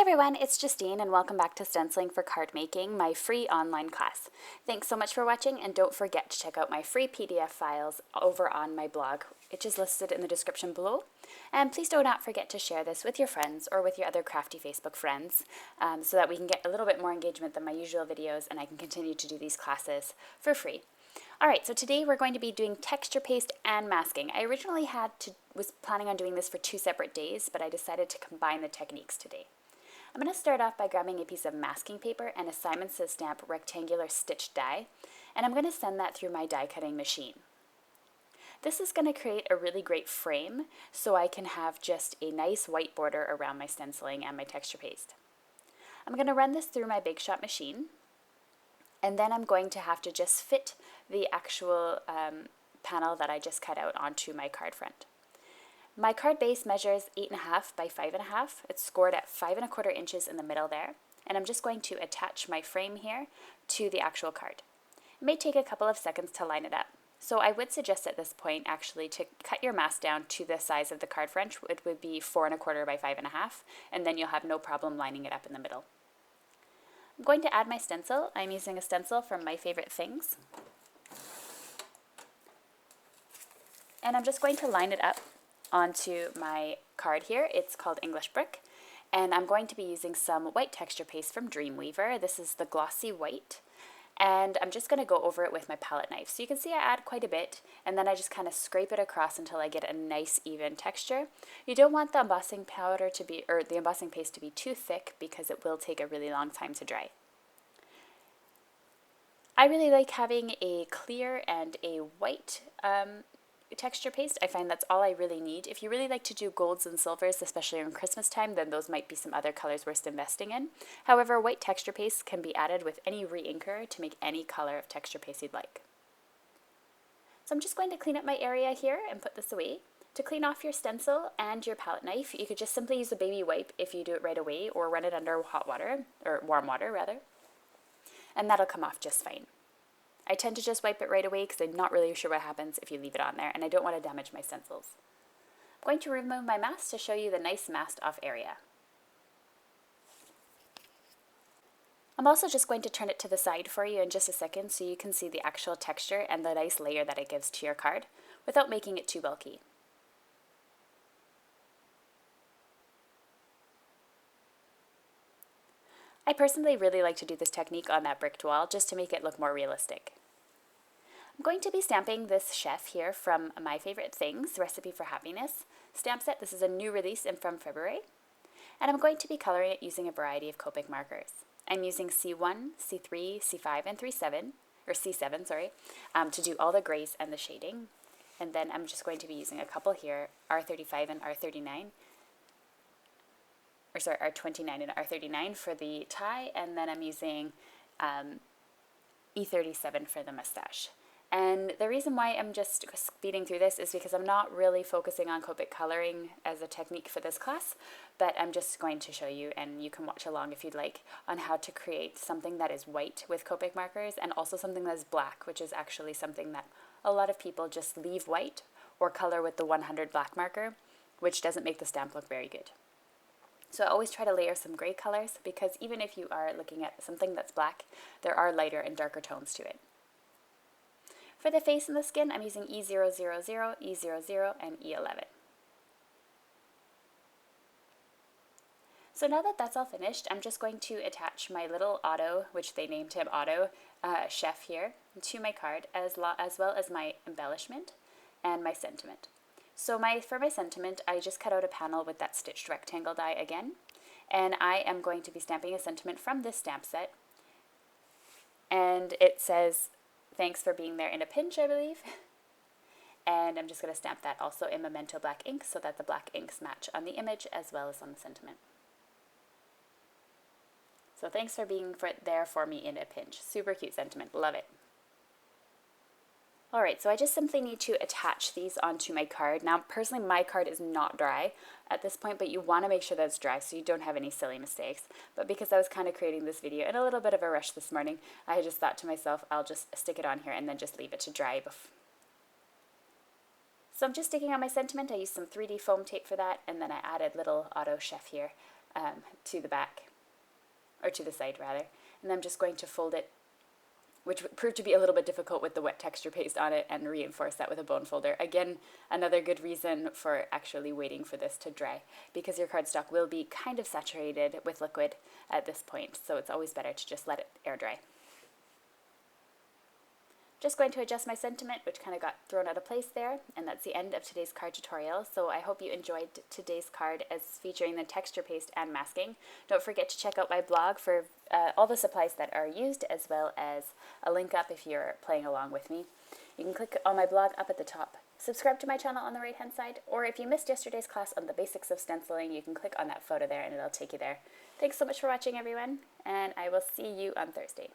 everyone, it's Justine and welcome back to Stenciling for Cardmaking, my free online class. Thanks so much for watching, and don't forget to check out my free PDF files over on my blog. It's just listed in the description below. And please do not forget to share this with your friends or with your other crafty Facebook friends so that we can get a little bit more engagement than my usual videos and I can continue to do these classes for free. Alright, so today we're going to be doing texture paste and masking. I originally was planning on doing this for 2 separate days, but I decided to combine the techniques today. I'm going to start off by grabbing a piece of masking paper and a Simon Says Stamp rectangular stitched die, and I'm going to send that through my die cutting machine. This is going to create a really great frame so I can have just a nice white border around my stenciling and my texture paste. I'm going to run this through my Big Shot machine, and then I'm going to have to just fit the actual panel that I just cut out onto my card front. My card base measures 8.5 by 5.5. It's scored at 5.25 inches in the middle there, and I'm just going to attach my frame here to the actual card. It may take a couple of seconds to line it up, so I would suggest at this point actually to cut your mask down to the size of the card front. It would be 4.25 by 5.5, and then you'll have no problem lining it up in the middle. I'm going to add my stencil. I'm using a stencil from My Favorite Things, and I'm just going to line it up onto my card here. It's called English Brick, and I'm going to be using some white texture paste from Dreamweaver. This is the glossy white, and I'm just going to go over it with my palette knife. So you can see I add quite a bit, and then I just kind of scrape it across until I get a nice even texture. You don't want the embossing powder to be, or the embossing paste to be too thick because it will take a really long time to dry. I really like having a clear and a white texture paste. I find that's all I really need. If you really like to do golds and silvers, especially around Christmas time, then those might be some other colors worth investing in. However, white texture paste can be added with any re-inker to make any color of texture paste you'd like. So I'm just going to clean up my area here and put this away. To clean off your stencil and your palette knife, you could just simply use a baby wipe if you do it right away, or run it under hot water, or warm water rather, and that'll come off just fine. I tend to just wipe it right away because I'm not really sure what happens if you leave it on there, and I don't want to damage my stencils. I'm going to remove my mask to show you the nice masked off area. I'm also just going to turn it to the side for you in just a second so you can see the actual texture and the nice layer that it gives to your card without making it too bulky. I personally really like to do this technique on that bricked wall just to make it look more realistic. I'm going to be stamping this chef here from My Favorite Things, Recipe for Happiness stamp set. This is a new release and from February. And I'm going to be coloring it using a variety of Copic markers. I'm using C1, C3, C5, and C7, to do all the grays and the shading. And then I'm just going to be using a couple here, R35 and R39. R29 and R39 for the tie, and then I'm using E37 for the mustache. And the reason why I'm just speeding through this is because I'm not really focusing on Copic Coloring as a technique for this class, but I'm just going to show you, and you can watch along if you'd like, on how to create something that is white with Copic markers and also something that is black, which is actually something that a lot of people just leave white or color with the 100 black marker, which doesn't make the stamp look very good. So I always try to layer some gray colors because even if you are looking at something that's black, there are lighter and darker tones to it. For the face and the skin, I'm using E000, E00, and E11. So now that that's all finished, I'm just going to attach my little Otto, which they named him Otto, chef here, to my card, as well as my embellishment and my sentiment. So for my sentiment, I just cut out a panel with that stitched rectangle die again, and I am going to be stamping a sentiment from this stamp set, and it says, "Thanks for being there in a pinch," I believe, and I'm just going to stamp that also in Memento black ink so that the black inks match on the image as well as on the sentiment. So thanks for being there for me in a pinch. Super cute sentiment, love it. Alright, so I just simply need to attach these onto my card. Now, personally, my card is not dry at this point, but you want to make sure that it's dry so you don't have any silly mistakes. But because I was kind of creating this video in a little bit of a rush this morning, I just thought to myself, I'll just stick it on here and then just leave it to dry. So I'm just sticking on my sentiment. I used some 3D foam tape for that, and then I added little Auto Chef here to the back, or to the side rather. And I'm just going to fold it, which proved to be a little bit difficult with the wet texture paste on it, and reinforce that with a bone folder. Again, another good reason for actually waiting for this to dry, because your cardstock will be kind of saturated with liquid at this point, so it's always better to just let it air dry. Just going to adjust my sentiment, which kind of got thrown out of place there, and that's the end of today's card tutorial. So I hope you enjoyed today's card as featuring the texture paste and masking. Don't forget to check out my blog for all the supplies that are used, as well as a link up if you're playing along with me. You can click on my blog up at the top. Subscribe to my channel on the right hand side, or if you missed yesterday's class on the basics of stenciling, you can click on that photo there and it'll take you there. Thanks so much for watching, everyone, and I will see you on Thursday.